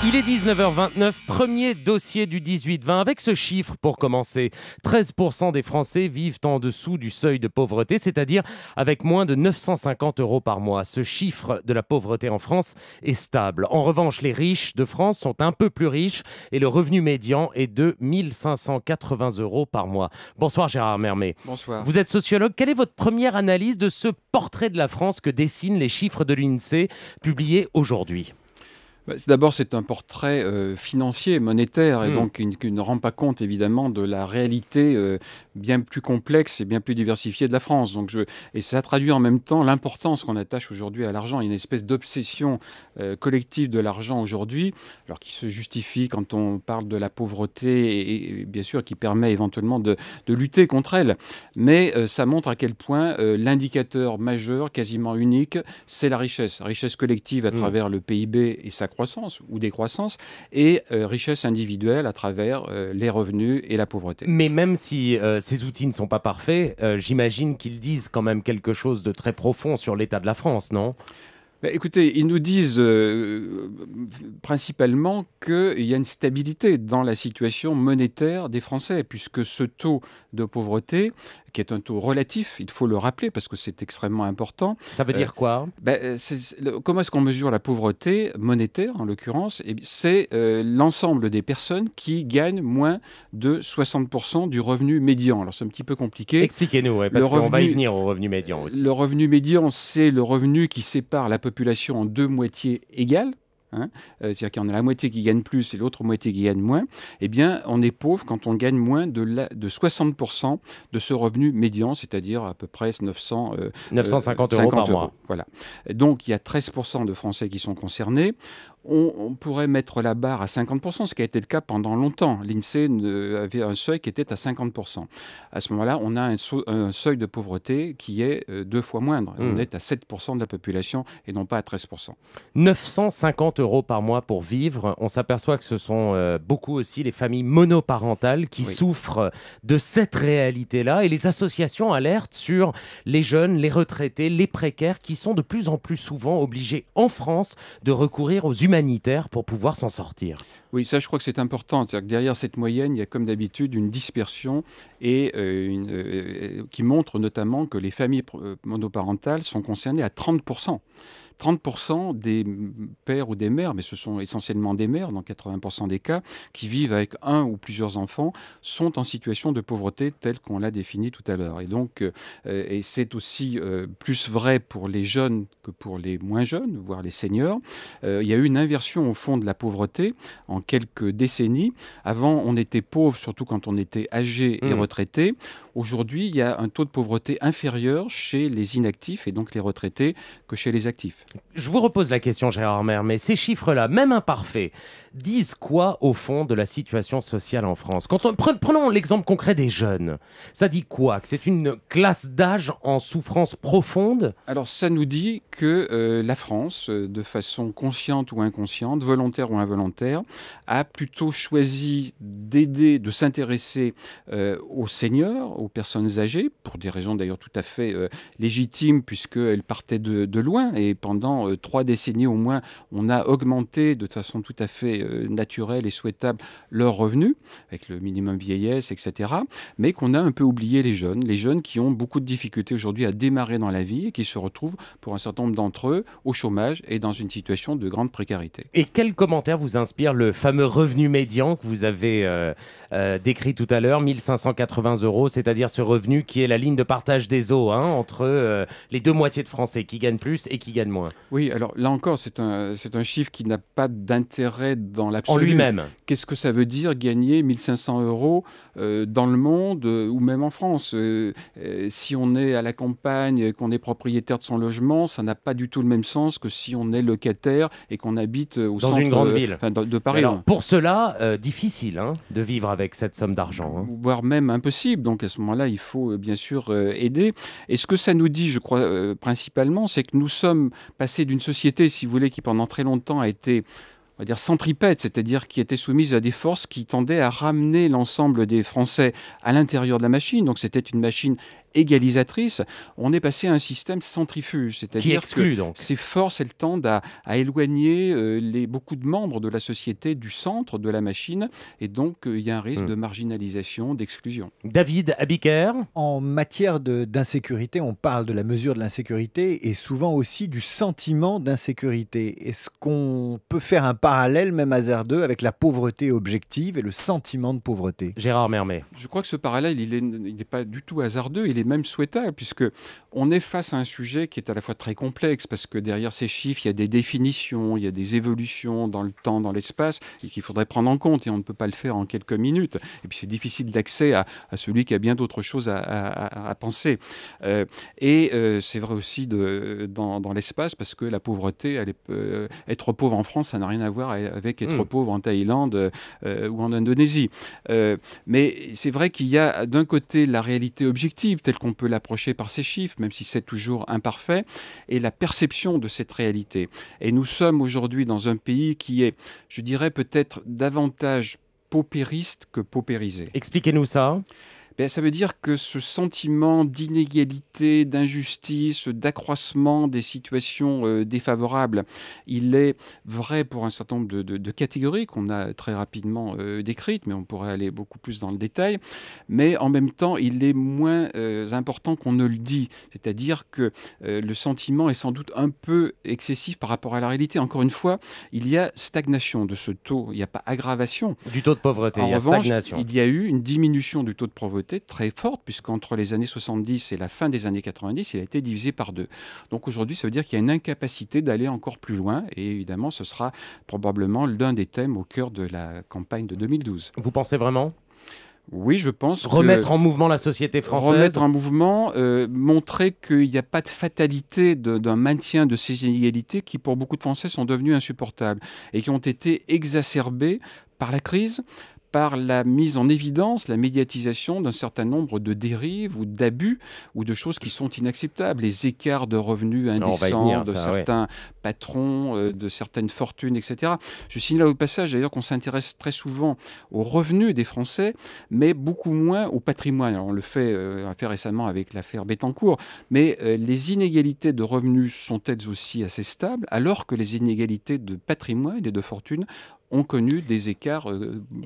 Il est 19h29, premier dossier du 18-20 avec ce chiffre pour commencer. 13% des Français vivent en dessous du seuil de pauvreté, c'est-à-dire avec moins de 950 € par mois. Ce chiffre de la pauvreté en France est stable. En revanche, les riches de France sont un peu plus riches et le revenu médian est de 1 580 € par mois. Bonsoir Gérard Mermet. Bonsoir. Vous êtes sociologue. Quelle est votre première analyse de ce portrait de la France que dessinent les chiffres de l'INSEE publiés aujourd'hui ? D'abord, c'est un portrait financier, monétaire, et donc qui ne rend pas compte évidemment de la réalité bien plus complexe et bien plus diversifiée de la France. Et ça traduit en même temps l'importance qu'on attache aujourd'hui à l'argent. Il y a une espèce d'obsession collective de l'argent aujourd'hui, alors qui se justifie quand on parle de la pauvreté et bien sûr qui permet éventuellement de lutter contre elle. Mais ça montre à quel point l'indicateur majeur, quasiment unique, c'est la richesse collective à travers le PIB et sa croissance ou décroissance, et richesse individuelle à travers les revenus et la pauvreté. Mais même si ces outils ne sont pas parfaits, j'imagine qu'ils disent quand même quelque chose de très profond sur l'état de la France, non ? Écoutez, ils nous disent principalement qu'il y a une stabilité dans la situation monétaire des Français, puisque ce taux de pauvreté, qui est un taux relatif, il faut le rappeler parce que c'est extrêmement important. Ça veut dire quoi ? Comment est-ce qu'on mesure la pauvreté monétaire, en l'occurrence ? C'est l'ensemble des personnes qui gagnent moins de 60% du revenu médian. Alors c'est un petit peu compliqué. Expliquez-nous, parce qu'on va y venir au revenu médian aussi. Le revenu médian, c'est le revenu qui sépare la population en deux moitiés égales. C'est-à-dire qu'il y en a la moitié qui gagne plus et l'autre moitié qui gagne moins. Eh bien, on est pauvre quand on gagne moins de 60% de ce revenu médian, c'est-à-dire à peu près 950 € par mois. Voilà. Donc, il y a 13% de Français qui sont concernés. On pourrait mettre la barre à 50%, ce qui a été le cas pendant longtemps. L'INSEE avait un seuil qui était à 50%. À ce moment-là, on a un seuil de pauvreté qui est 2 fois moindre. On est à 7% de la population et non pas à 13%. 950 € par mois pour vivre. On s'aperçoit que ce sont beaucoup aussi les familles monoparentales qui souffrent de cette réalité-là. Et les associations alertent sur les jeunes, les retraités, les précaires qui sont de plus en plus souvent obligés en France de recourir aux humanitaires pour pouvoir s'en sortir. Oui, ça je crois que c'est important. C'est-à-dire que derrière cette moyenne, il y a comme d'habitude une dispersion et qui montre notamment que les familles monoparentales sont concernées à 30%. 30% des pères ou des mères, mais ce sont essentiellement des mères dans 80% des cas, qui vivent avec un ou plusieurs enfants, sont en situation de pauvreté telle qu'on l'a définie tout à l'heure. Et donc, et c'est aussi plus vrai pour les jeunes que pour les moins jeunes, voire les seniors. Il y a eu une inversion au fond de la pauvreté en quelques décennies. Avant, on était pauvre, surtout quand on était âgé et retraité. Aujourd'hui, il y a un taux de pauvreté inférieur chez les inactifs et donc les retraités que chez les actifs. Je vous repose la question, Gérard Mermet. Ces chiffres-là, même imparfaits, disent quoi au fond de la situation sociale en France ? Prenons l'exemple concret des jeunes. Ça dit quoi ? Que c'est une classe d'âge en souffrance profonde ? Alors ça nous dit que la France, de façon consciente ou inconsciente, volontaire ou involontaire, a plutôt choisi d'aider, de s'intéresser aux seniors, aux personnes âgées, pour des raisons d'ailleurs tout à fait légitimes, puisqu'elles partaient de loin. Et pendant 3 décennies au moins, on a augmenté de façon tout à fait naturelle et souhaitable leurs revenus, avec le minimum vieillesse, etc. Mais qu'on a un peu oublié les jeunes qui ont beaucoup de difficultés aujourd'hui à démarrer dans la vie et qui se retrouvent, pour un certain nombre d'entre eux, au chômage et dans une situation de grande précarité. Et quel commentaire vous inspire le fameux revenu médian que vous avez décrit tout à l'heure, 1 580 €, c'est-à-dire ce revenu qui est la ligne de partage des eaux entre les deux moitiés de Français qui gagnent plus et qui gagnent moins. Oui, alors là encore, c'est un chiffre qui n'a pas d'intérêt dans l'absolu. En lui-même. Qu'est-ce que ça veut dire gagner 1 500 € dans le monde ou même en France ? Si on est à la campagne, qu'on est propriétaire de son logement, ça n'a pas du tout le même sens que si on est locataire et qu'on habite au centre, dans une grande ville de Paris. Alors, pour cela, difficile de vivre avec cette somme d'argent. Voire même impossible. Donc à ce moment-là, il faut bien sûr aider. Et ce que ça nous dit, je crois, principalement, c'est que nous sommes passés d'une société, si vous voulez, qui pendant très longtemps a été on va dire centripète, c'est-à-dire qui était soumise à des forces qui tendaient à ramener l'ensemble des Français à l'intérieur de la machine. Donc c'était une machine égalisatrice. On est passé à un système centrifuge, c'est-à-dire que ces forces, elles tendent à éloigner beaucoup de membres de la société du centre de la machine, et donc il y a un risque de marginalisation, d'exclusion. David Abiker. En matière d'insécurité, on parle de la mesure de l'insécurité et souvent aussi du sentiment d'insécurité. Est-ce qu'on peut faire un parallèle, même hasardeux, avec la pauvreté objective et le sentiment de pauvreté? Gérard Mermet. Je crois que ce parallèle, il n'est pas du tout hasardeux, il est même souhaitable, puisque on est face à un sujet qui est à la fois très complexe, parce que derrière ces chiffres, il y a des définitions, il y a des évolutions dans le temps, dans l'espace, et qu'il faudrait prendre en compte, et on ne peut pas le faire en quelques minutes. Et puis c'est difficile d'accès à celui qui a bien d'autres choses à penser. C'est vrai aussi dans l'espace, parce que la pauvreté, être pauvre en France, ça n'a rien à voir avec être pauvre en Thaïlande ou en Indonésie. Mais c'est vrai qu'il y a d'un côté la réalité objective, telle qu'on peut l'approcher par ces chiffres, même si c'est toujours imparfait, et la perception de cette réalité. Et nous sommes aujourd'hui dans un pays qui est, je dirais, peut-être davantage paupériste que paupérisé. Expliquez-nous ça. Ça veut dire que ce sentiment d'inégalité, d'injustice, d'accroissement des situations défavorables, il est vrai pour un certain nombre de catégories qu'on a très rapidement décrites, mais on pourrait aller beaucoup plus dans le détail. Mais en même temps, il est moins important qu'on ne le dit. C'est-à-dire que le sentiment est sans doute un peu excessif par rapport à la réalité. Encore une fois, il y a stagnation de ce taux. Il n'y a pas aggravation. Du taux de pauvreté, il y a stagnation. Il y a eu une diminution du taux de pauvreté très forte, puisqu'entre les années 70 et la fin des années 90, il a été divisé par 2. Donc aujourd'hui, ça veut dire qu'il y a une incapacité d'aller encore plus loin, et évidemment, ce sera probablement l'un des thèmes au cœur de la campagne de 2012. Vous pensez vraiment ? Oui, je pense remettre en mouvement la société française. Remettre en mouvement, montrer qu'il n'y a pas de fatalité d'un maintien de ces inégalités qui, pour beaucoup de Français, sont devenues insupportables et qui ont été exacerbées par la crise, par la mise en évidence, la médiatisation d'un certain nombre de dérives ou d'abus ou de choses qui sont inacceptables. Les écarts de revenus indécents de certains patrons, de certaines fortunes, etc. Je signale au passage d'ailleurs qu'on s'intéresse très souvent aux revenus des Français, mais beaucoup moins au patrimoine. Alors, on le fait récemment avec l'affaire Bettencourt, mais les inégalités de revenus sont elles aussi assez stables, alors que les inégalités de patrimoine et de fortune ont connu des écarts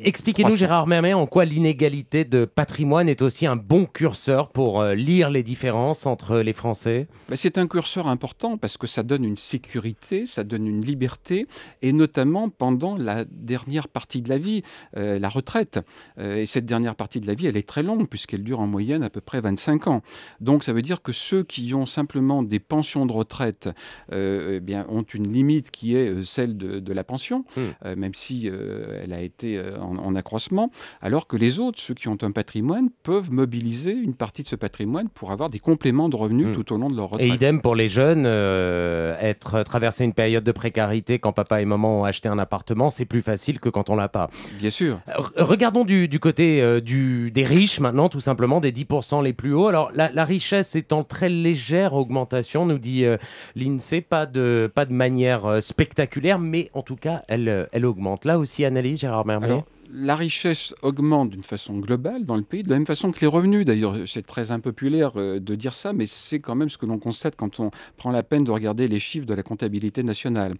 Expliquez-nous, Gérard Mermet, en quoi l'inégalité de patrimoine est aussi un bon curseur pour lire les différences entre les Français. C'est un curseur important parce que ça donne une sécurité, ça donne une liberté, et notamment pendant la dernière partie de la vie, la retraite. Et cette dernière partie de la vie, elle est très longue puisqu'elle dure en moyenne à peu près 25 ans. Donc ça veut dire que ceux qui ont simplement des pensions de retraite ont une limite qui est celle de la pension, même si elle a été en accroissement, alors que les autres, ceux qui ont un patrimoine, peuvent mobiliser une partie de ce patrimoine pour avoir des compléments de revenus tout au long de leur retraite. Et idem pour les jeunes, traverser une période de précarité quand papa et maman ont acheté un appartement, c'est plus facile que quand on l'a pas. Bien sûr. Regardons du côté des riches maintenant, tout simplement, des 10% les plus hauts. Alors la richesse est en très légère augmentation, nous dit l'INSEE, pas de manière spectaculaire, mais en tout cas, elle augmente. Là aussi, analyse, Gérard Mermet. Alors, la richesse augmente d'une façon globale dans le pays, de la même façon que les revenus. D'ailleurs, c'est très impopulaire de dire ça, mais c'est quand même ce que l'on constate quand on prend la peine de regarder les chiffres de la comptabilité nationale.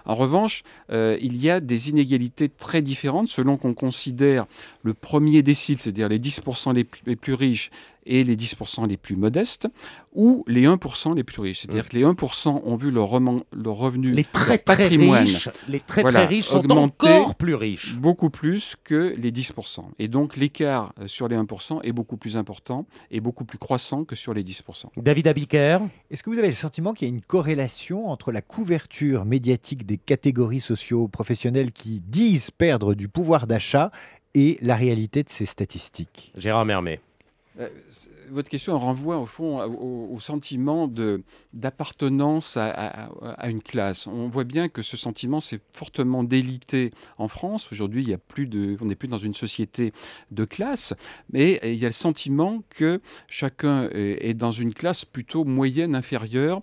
En revanche, il y a des inégalités très différentes selon qu'on considère le premier décile, c'est-à-dire les 10% les plus riches et les 10% les plus modestes, ou les 1% les plus riches. C'est-à-dire que les 1% ont vu leur revenu, les très, leur patrimoine, les très riches sont encore plus riches. Beaucoup plus que les 10%. Et donc l'écart sur les 1% est beaucoup plus important et beaucoup plus croissant que sur les 10%. David Abiker. Est-ce que vous avez le sentiment qu'il y a une corrélation entre la couverture médiatique des catégories socio-professionnelles qui disent perdre du pouvoir d'achat et la réalité de ces statistiques? Gérard Mermet. Votre question renvoie au fond au sentiment d'appartenance à une classe. On voit bien que ce sentiment s'est fortement délité en France. Aujourd'hui, on n'est plus dans une société de classe, mais il y a le sentiment que chacun est dans une classe plutôt moyenne, inférieure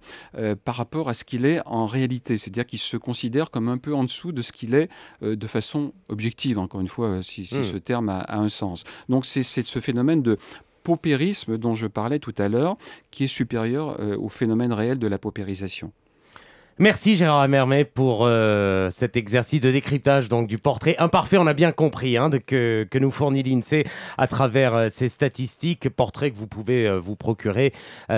par rapport à ce qu'il est en réalité. C'est-à-dire qu'il se considère comme un peu en dessous de ce qu'il est de façon objective, encore une fois, si ce terme a un sens. Donc c'est ce phénomène de paupérisme dont je parlais tout à l'heure, qui est supérieur au phénomène réel de la paupérisation. Merci Gérard Hamermet pour cet exercice de décryptage donc, du portrait imparfait, on a bien compris, que nous fournit l'INSEE à travers ces statistiques, portrait que vous pouvez vous procurer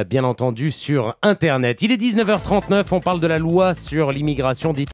bien entendu sur Internet. Il est 19h39, on parle de la loi sur l'immigration dite